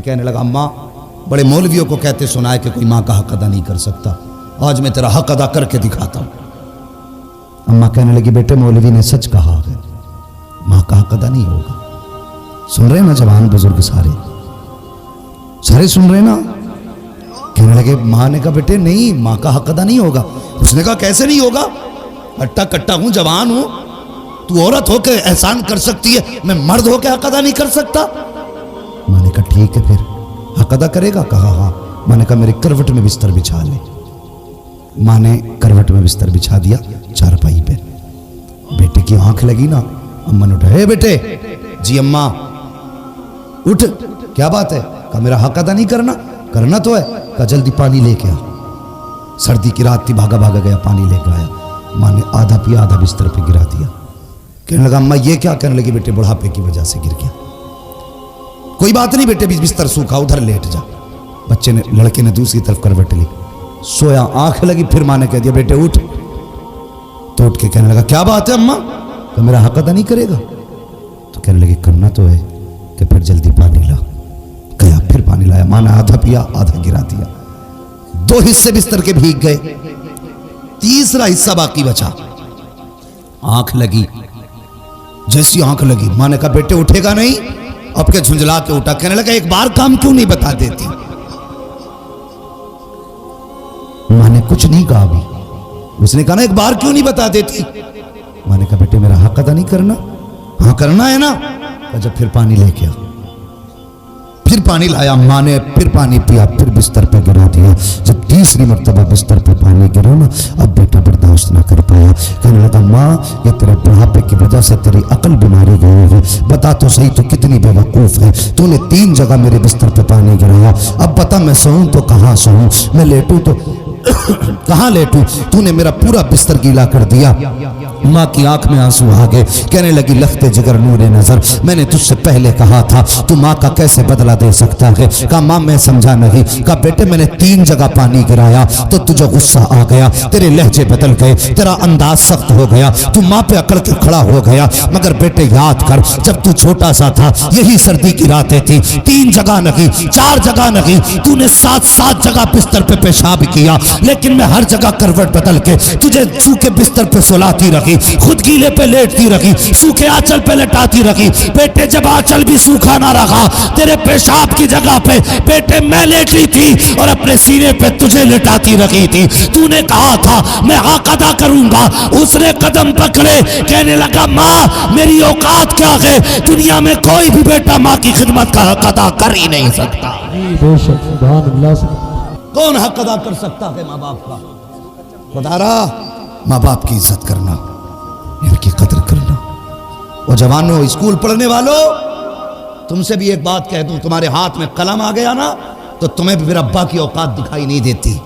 कहने लगा अम्मा बड़े मौलवियों को कहते सुना है कि कोई माँ का हक अदा नहीं कर सकता, आज मैं तेरा हक अदा करके दिखाता हूं। अम्मा कहने लगी बेटे मौलवी ने सच कहा है, माँ का हक अदा नहीं होगा। सुन रहे ना जवान बुजुर्ग सारे सुन रहे ना। कहने लगे माँ ने कहा बेटे नहीं माँ का हक अदा नहीं होगा। उसने कहा कैसे नहीं होगा, हट्टा कट्टा हूं जवान हूं, तू औरत होकर एहसान कर सकती है, मैं मर्द होकर हक अदा नहीं कर सकता। माँ ने कहा ठीक है फिर हक अदा करेगा। कहा हाँ। माँ ने कहा मेरे करवट में बिस्तर बिछा ले। माँ ने करवट में बिस्तर बिछा दिया चारपाई पे। बेटे की आंख लगी ना, अम्मा ने उठा, हे बेटे। जी अम्मा। उठ, क्या बात है? कहा मेरा हक अदा नहीं करना। करना तो है। कहा जल्दी पानी लेके आ। सर्दी की रात थी, भागा भागा गया पानी लेके आया। माँ ने आधा पिया आधा बिस्तर पे गिरा दिया। कहने लगा अम्मा ये क्या? कहने लगी बेटे बुढ़ापे की वजह से गिर गया। कोई बात नहीं बेटे, बिस्तर सूखा, उधर लेट जा। बच्चे ने, लड़के ने दूसरी तरफ करवट ली, सोया, आंख लगी। फिर माँ ने कह दिया बेटे उठ। तो उठ के कहने लगा क्या बात है अम्मा? तो मेरा हक अदा नहीं करेगा? तो कहने लगी करना तो है कि फिर जल्दी पानी ला। गया, फिर पानी लाया। माँ ने आधा पिया आधा गिरा दिया। 2 हिस्से बिस्तर के भीग गए, तीसरा हिस्सा बाकी बचा। आंख लगी, जैसी आंख लगी माँ ने कहा बेटे उठेगा नहीं? अब के झुंझला के उठा। कहने लगा एक बार काम क्यों नहीं बता देती? माँ ने कुछ नहीं कहा अभी। उसने कहा ना एक बार क्यों नहीं बता देती? माँ ने कहा बेटे मेरा हक अदा नहीं करना? हाँ करना है ना। जब फिर पानी लेके आ। फिर पानी लाया। माँ ने फिर पानी पिया, फिर बिस्तर पे गिरा दिया। जब तीसरी मर्तबा बिस्तर पे पानी गिरा ना, अब बेटा बर्दाश्त ना कर पाया। कहने लगा माँ ये तेरे बुढ़ापे की वजह से तेरी अकल बीमारी गई है। बता तो सही तू कितनी बेवकूफ है, तूने 3 जगह मेरे बिस्तर पे पानी गिराया। अब बता मैं सोऊं तो कहाँ सोऊं, मैं लेटूं तो कहाँ लेटूं? तूने मेरा पूरा बिस्तर गीला कर दिया। माँ की आंख में आंसू आ गए। कहने लगी लखते जिगर नूरे नजर, मैंने तुझसे पहले कहा था तू माँ का कैसे बदला दे सकता है? कहा माँ मैं समझा नहीं। कहा बेटे मैंने 3 जगह पानी गिराया तो तुझे गुस्सा आ गया, तेरे लहजे बदल गए, तेरा अंदाज सख्त हो गया, तू माँ पे अकड़ के खड़ा हो गया। मगर बेटे याद कर जब तू छोटा सा था यही सर्दी की रातें थी, 3 जगह नहीं 4 जगह नहीं, तूने 7 जगह बिस्तर पे पेशाब किया, लेकिन मैं हर जगह करवट बदल के तुझे सूखे बिस्तर पे सुलाती रखी, खुद गीले पे लेटती रखी, सूखे आंचल पे लेटाती रखी। बेटे जब आंचल भी सूखा ना रखा, तेरे पेशाब की जगह पे बेटे मैं लेटी थी और अपने सीने पे तुझे लेटाती रखी थी। तूने कहा था मैं हक अदा करूंगा, उसने कदम पकड़े। कहने लगा माँ मेरी औकात क्या है, दुनिया में कोई भी बेटा माँ की खिदमत का हक अदा कर ही नहीं सकता। कौन हक अदा कर सकता है माँ बाप का? खुदारा माँ बाप की इज्जत करना, इनकी कदर करना। और जवानों स्कूल पढ़ने वालों तुमसे भी एक बात कह दूं, तुम्हारे हाथ में कलम आ गया ना तो तुम्हें भी फिर अब्बा की औकात दिखाई नहीं देती।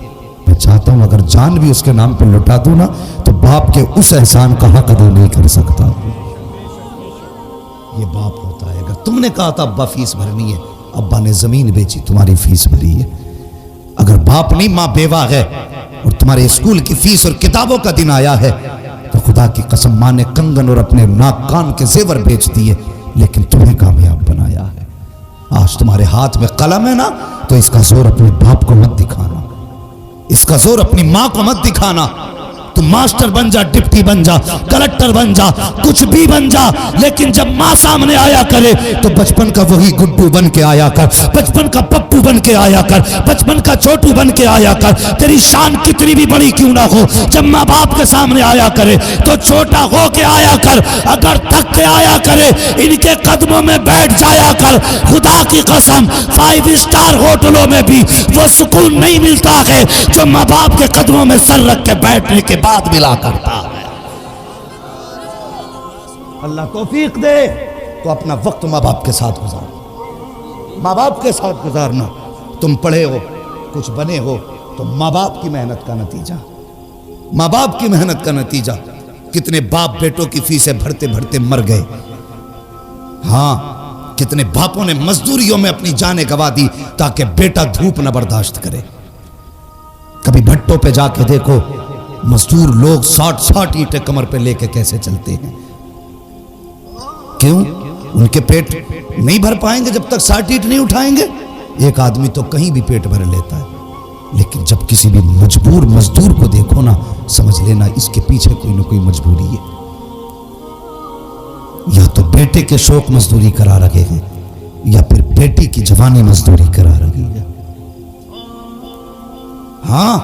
मैं चाहता हूं अगर जान भी उसके नाम पे लुटा दूं ना तो बाप के उस एहसान का हक अदा नहीं कर सकता। ये बाप होता है। अगर तुमने कहा था अब्बा फीस भरनी है, अब्बा ने जमीन बेची तुम्हारी फीस भरी है। अगर बाप नहीं माँ बेवा है और तुम्हारे स्कूल की फीस और किताबों का दिन आया है तो खुदा की कसम माँ ने कंगन और अपने नाक कान के जेवर बेच दिए, लेकिन तुम्हें कामयाब बनाया है। आज तुम्हारे हाथ में कलम है ना तो इसका जोर अपने बाप को मत दिखाना, इसका जोर अपनी माँ को मत दिखाना। तुम मास्टर बन जा, डिप्टी बन जा, कलेक्टर बन जा, कुछ भी बन जा, लेकिन जब माँ सामने आया करे तो बचपन का वही गुड्डू बन के आया कर, बचपन का पप्पू बन के आया कर, बचपन का छोटू बन के आया कर। तेरी शान कितनी भी बड़ी क्यों ना हो, जब माँ बाप के सामने आया करे तो छोटा हो के आया कर। अगर थक के आया करे इनके कदमों में बैठ जाया कर। खुदा की कसम 5 स्टार होटलों में भी वो सुकून नहीं मिलता है जो माँ बाप के कदमों में सर रख के बैठने के बाद मिला करता है। अल्लाह तौफीक दे तो अपना वक्त माँ बाप के साथ गुजारो, माँ बाप के साथ गुजारना। तुम पढ़े हो, कुछ बने हो तो माँ बाप की मेहनत का नतीजा, माँ बाप की मेहनत का नतीजा। कितने बाप बेटों की फीसें भरते भरते मर गए। हाँ, कितने बापों ने मजदूरियों में अपनी जानें गवा दी ताकि बेटा धूप न बर्दाश्त करे। कभी भट्टों पे जाके देखो मजदूर लोग 60 ईंटें कमर पे लेके कैसे चलते हैं। क्यों? उनके पेट नहीं भर पाएंगे जब तक 60 ईंट नहीं उठाएंगे। एक आदमी तो कहीं भी पेट भर लेता है, लेकिन जब किसी भी मजबूर मजदूर को देखो ना, समझ लेना इसके पीछे कोई ना कोई मजबूरी है। या तो बेटे के शौक मजदूरी करा रहे हैं, या फिर बेटी की जवानी मजदूरी करा रही है। हाँ,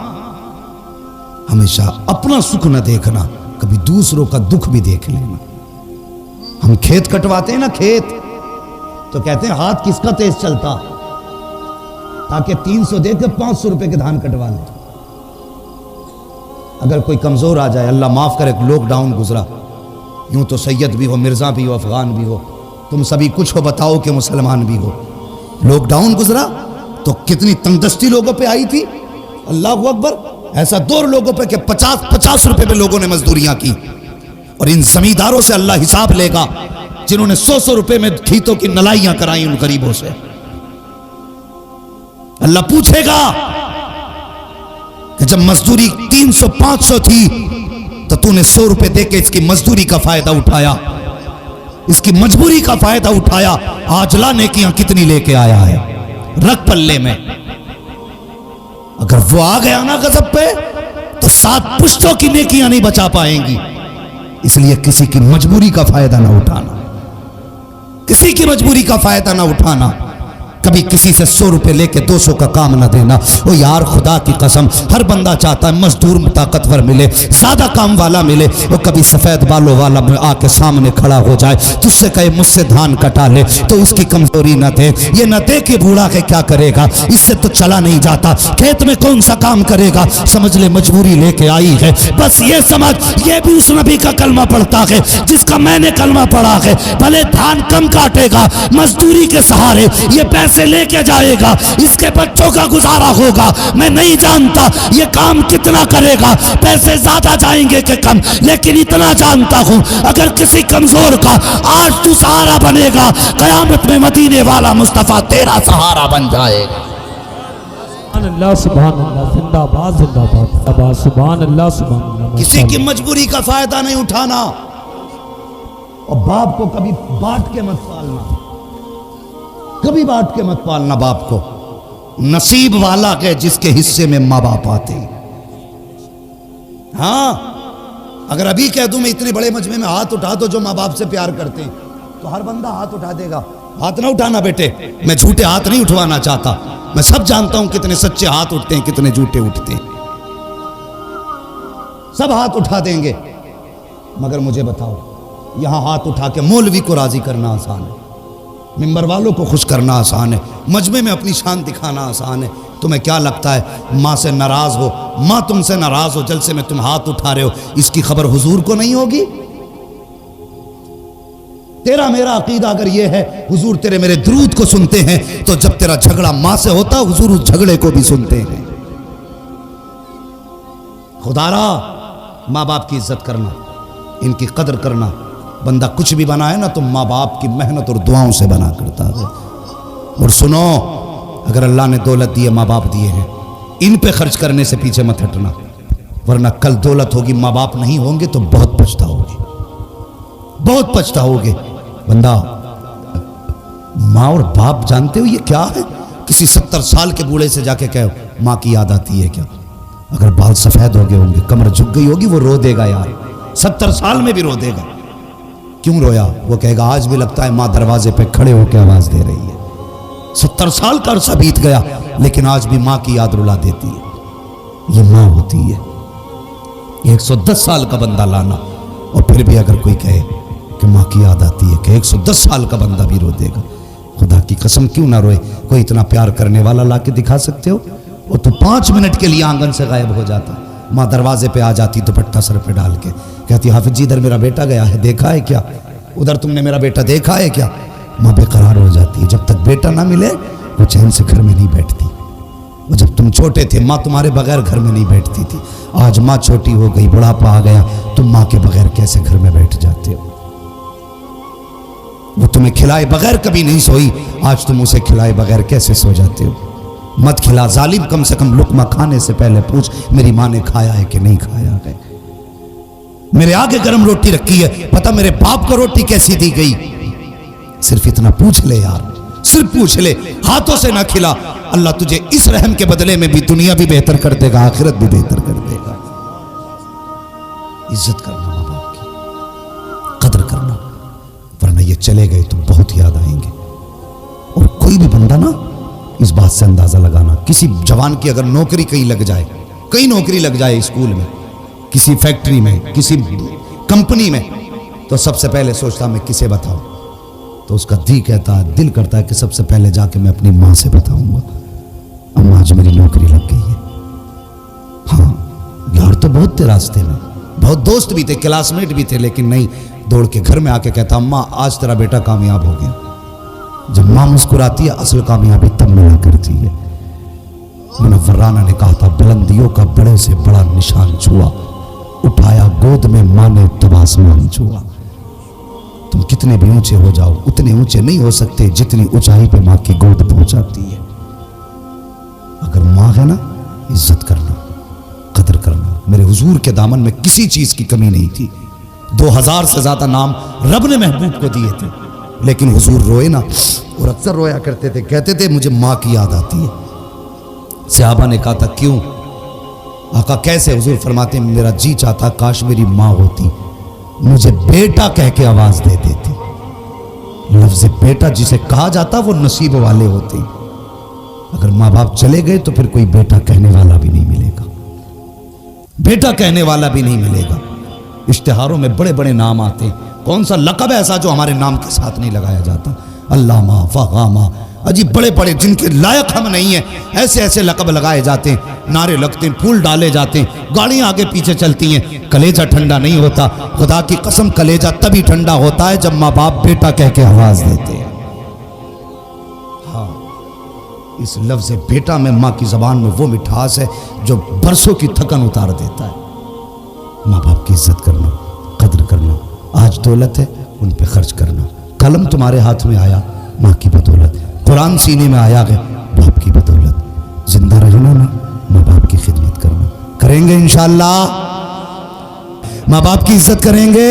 हमेशा अपना सुख न देखना, कभी दूसरों का दुख भी देख लेना। हम खेत कटवाते हैं ना, खेत, तो कहते हैं हाथ किसका तेज चलता, ताकि 300 देकर 500 रुपए के धान कटवा ले। अगर कोई कमजोर आ जाए, अल्लाह माफ करे, लॉकडाउन गुजरा, यूं तो सैयद भी हो, मिर्जा भी हो, अफगान भी हो, तुम सभी कुछ हो, बताओ कि मुसलमान भी हो। लॉकडाउन गुजरा तो कितनी तंगदस्ती लोगों पे आई थी, अल्लाह अकबर। ऐसा दौर लोगों पे कि 50-50 रुपए पे लोगों ने मजदूरियां की। और इन जमींदारों से अल्लाह हिसाब लेगा जिन्होंने 100-100 रुपए में खेतों की नलाइयां कराई उन गरीबों से। अल्लाह पूछेगा कि जब मजदूरी 300-500 थी तो तूने 100 रुपए देके इसकी मजदूरी का फायदा उठाया, इसकी मजबूरी का फायदा उठाया, आज ला नेकियां कितनी लेके आया है, रख पल्ले में। अगर वो आ गया ना गजब पे तो 7 पुश्तों की नेकियां नहीं बचा पाएंगी। इसलिए किसी की मजबूरी का फायदा ना उठाना, किसी की मजबूरी का फायदा ना उठाना। कभी किसी से 100 रुपए लेके 200 का काम ना देना। ओ यार, खुदा की कसम, हर बंदा चाहता है मजदूर ताकतवर मिले, ज्यादा काम वाला मिले। वो कभी सफेद बालों वाला आके सामने खड़ा हो जाए, तुझसे कहे मुझसे धान कटा ले, तो उसकी कमजोरी न दे। ये न दे के बूढ़ा के क्या करेगा, इससे तो चला नहीं जाता, खेत में कौन सा काम करेगा। समझ ले मजबूरी लेके आई है, बस ये समझ, ये भी उस नबी का कलमा पढ़ता है जिसका मैंने कलमा पढ़ा है। भले धान कम काटेगा, मजदूरी के सहारे ये पैसे लेके जाएगा, इसके बच्चों का गुजारा होगा। मैं नहीं जानता ये काम कितना करेगा, पैसे ज्यादा जाएंगे कि कम, लेकिन इतना जानता हूं अगर किसी कमजोर का आज तू सहारा बनेगा, कयामत में मदीने वाला मुस्तफा तेरा सहारा बन जाएगा। अल्लाह सुभान अल्लाह, जिंदाबाद जिंदाबाद, सुभान अल्लाह सुभान अल्लाह। किसी की मजबूरी का फायदा नहीं उठाना, और बाप को कभी बांट के मत पालना, कभी बांट के मत पालना बाप को। नसीब वाला है जिसके हिस्से में माँ बाप आते। हाँ, अगर अभी कह दूं मैं इतने बड़े मजमे में हाथ उठा दो जो माँ बाप से प्यार करते हैं, तो हर बंदा हाथ उठा देगा। हाथ ना उठाना बेटे, मैं झूठे हाथ नहीं उठवाना चाहता। मैं सब जानता हूं कितने सच्चे हाथ उठते हैं, कितने झूठे उठते हैं। सब हाथ उठा देंगे, मगर मुझे बताओ, यहां हाथ उठा के मौलवी को राजी करना आसान है, मिंबर वालों को खुश करना आसान है, मजमे में अपनी शान दिखाना आसान है। तुम्हें क्या लगता है माँ से नाराज हो, माँ तुमसे नाराज हो, जलसे में तुम हाथ उठा रहे हो, इसकी खबर हुजूर को नहीं होगी? तेरा मेरा अकीदा अगर ये है हुजूर तेरे मेरे दुरूद को सुनते हैं, तो जब तेरा झगड़ा माँ से होता हुजूर उस झगड़े को भी सुनते हैं। खुदारा, माँ बाप की इज्जत करना, इनकी कदर करना। बंदा कुछ भी बना है ना तो माँ बाप की मेहनत और दुआओं से बना करता है। और सुनो, अगर अल्लाह ने दौलत दी है, माँ बाप दिए हैं, इन पे खर्च करने से पीछे मत हटना, वरना कल दौलत होगी, माँ बाप नहीं होंगे तो बहुत पछताओगे, बहुत पछताओगे। बंदा, माँ और बाप जानते हो ये क्या है? किसी 70 साल के बूढ़े से जाके कहो माँ की याद आती है क्या? अगर बाल सफेद हो गए होंगे, कमर झुक गई होगी, वो रो देगा यार, 70 साल में भी रो देगा। क्यों रोया? वो कहेगा आज भी लगता है माँ दरवाजे पे खड़े होकर आवाज दे रही है। 70 साल का अरसा बीत गया, लेकिन आज भी माँ की याद रुला देती है। ये माँ होती है। 110 साल का बंदा लाना, और फिर भी अगर कोई कहे कि माँ की याद आती है, कि 110 साल का बंदा भी रो देगा। खुदा की कसम क्यों ना रोए? कोई इतना प्यार करने वाला ला के दिखा सकते हो? और तू 5 मिनट के लिए आंगन से गायब हो जाता, माँ दरवाजे पे आ जाती दुपट्टा सर पे डाल के, कहती हाफिज जी इधर मेरा बेटा गया है, देखा है क्या? उधर तुमने मेरा बेटा देखा है क्या? माँ बेकरार हो जाती है। जब तक बेटा ना मिले वो चैन से घर में नहीं बैठती। वो जब तुम छोटे थे माँ तुम्हारे बगैर घर में नहीं बैठती थी। आज माँ छोटी हो गई, बुढ़ापा आ गया, तुम माँ के बगैर कैसे घर में बैठ जाते हो? वो तुम्हें खिलाए बगैर कभी नहीं सोई, आज तुम उसे खिलाए बगैर कैसे सो जाते हो? मत खिला जालिम, कम से कम लुकमा खाने से पहले पूछ मेरी माँ ने खाया है कि नहीं खाया है। मेरे आगे गर्म रोटी रखी है, पता मेरे बाप को रोटी कैसी दी गई? सिर्फ इतना पूछ ले यार। सिर्फ पूछ ले, हाथों से ना खिला। अल्लाह तुझे इस रहम के बदले में भी दुनिया भी बेहतर कर देगा, आखिरत भी बेहतर कर देगा। इज्जत करना माँ बाप की, कदर करना, वरना ये चले गए तो बहुत याद आएंगे। और कोई भी बंदा ना, इस बात से अंदाजा लगाना, किसी जवान की अगर नौकरी कहीं लग जाए, कहीं नौकरी लग जाए, स्कूल में, किसी फैक्ट्री में, किसी कंपनी में, तो सबसे पहले सोचता मैं किसे बताऊं, तो उसका दिल करता है कि सबसे पहले जाके मैं अपनी माँ से बताऊंगा, अम्मा आज मेरी नौकरी लग गई है। हाँ, यार तो बहुत थे रास्ते में, बहुत दोस्त भी थे, क्लासमेट भी थे, लेकिन नहीं, दौड़ के घर में आके कहता अम्मा आज तेरा बेटा कामयाब हो गया। जब माँ मुस्कुराती है, असल कामयाबी तब मिला करती है। मुनव्वर राना ने कहा था, बुलंदियों का बड़े से बड़ा निशान छुआ, उठाया गोद में माँ ने तब आसमान छुआ। तुम कितने भी ऊंचे हो जाओ, उतने ऊंचे नहीं हो सकते जितनी ऊंचाई पे माँ की गोद पहुंचाती है। अगर माँ है ना, इज्जत करना, कदर करना। मेरे हुजूर के दामन में किसी चीज की कमी नहीं थी। 2000 से ज्यादा नाम रब ने महबूब को दिए थे, लेकिन हुजूर रोए ना, और अक्सर रोया करते थे, कहते थे मुझे माँ की याद आती है। सहाबा ने कहा था क्यों आका, कैसे? हुजूर फरमाते मेरा जी चाहता काश मेरी माँ होती, मुझे बेटा कह के आवाज दे देती। लफ्ज बेटा जिसे कहा जाता वो नसीब वाले होते। अगर माँ बाप चले गए तो फिर कोई बेटा कहने वाला भी नहीं मिलेगा, बेटा कहने वाला भी नहीं मिलेगा। इश्तिहारों में बड़े बड़े नाम आते हैं, कौन सा लक़ब ऐसा जो हमारे नाम के साथ नहीं लगाया जाता? अल्लामा, फ़ग़ामा, अजीब बड़े बड़े जिनके लायक हम नहीं है, ऐसे ऐसे लक़ब लगाए जाते हैं, नारे लगते हैं, फूल डाले जाते हैं, गाड़ियां आगे पीछे चलती हैं, कलेजा ठंडा नहीं होता। खुदा की कसम, कलेजा तभी ठंडा होता है जब माँ बाप बेटा कह के आवाज देते हैं। हाँ, इस लफ्ज़ बेटा में माँ की ज़बान में वो मिठास है जो बरसों की थकन उतार देता है। माँ बाप की इज्जत करना, कदर करना। आज दौलत है, उन पे खर्च करना। कलम तुम्हारे हाथ में आया माँ की बदौलत, कुरान सीने में आया है बाप की बदौलत। जिंदा रहना ना, माँ बाप की खिदमत करना। करेंगे इंशाअल्लाह, माँ बाप की इज्जत करेंगे।